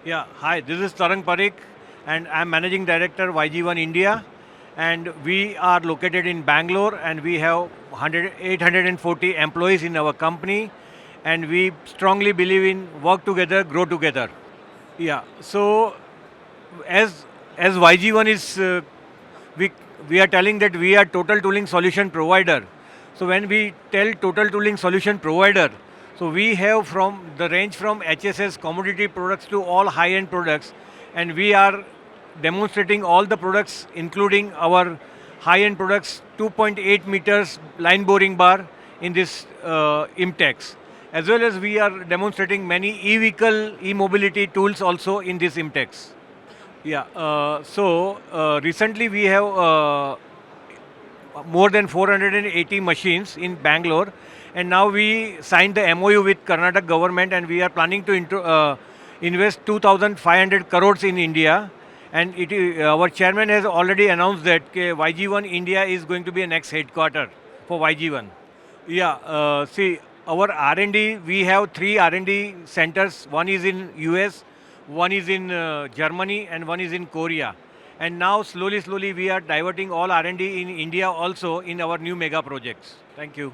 Yeah, hi, this is Tarang Parikh, and I'm Managing Director YG1 India. And we are located in Bangalore, and we have 840 employees in our company. And we strongly believe in work together, grow together. Yeah, so as as YG1 is, we, we are telling that we are total tooling solution provider. So when we tell total tooling solution provider, so we have from the range from HSS commodity products to all high-end products, and we are demonstrating all the products, including our high-end products, 2.8 meters line boring bar in this IMTEX. As well as we are demonstrating many e-vehicle, e-mobility tools also in this IMTEX. Yeah. Recently we have more than 480 machines in Bangalore, and now we signed the MOU with Karnataka government, and we are planning to invest 2,500 crores in India. And our chairman has already announced that YG1 India is going to be a next headquarter for YG1. Yeah, see, our R&D, we have three R&D centers. One is in US, one is in Germany, and one is in Korea. And now slowly, we are diverting all R&D in India also in our new mega projects. Thank you.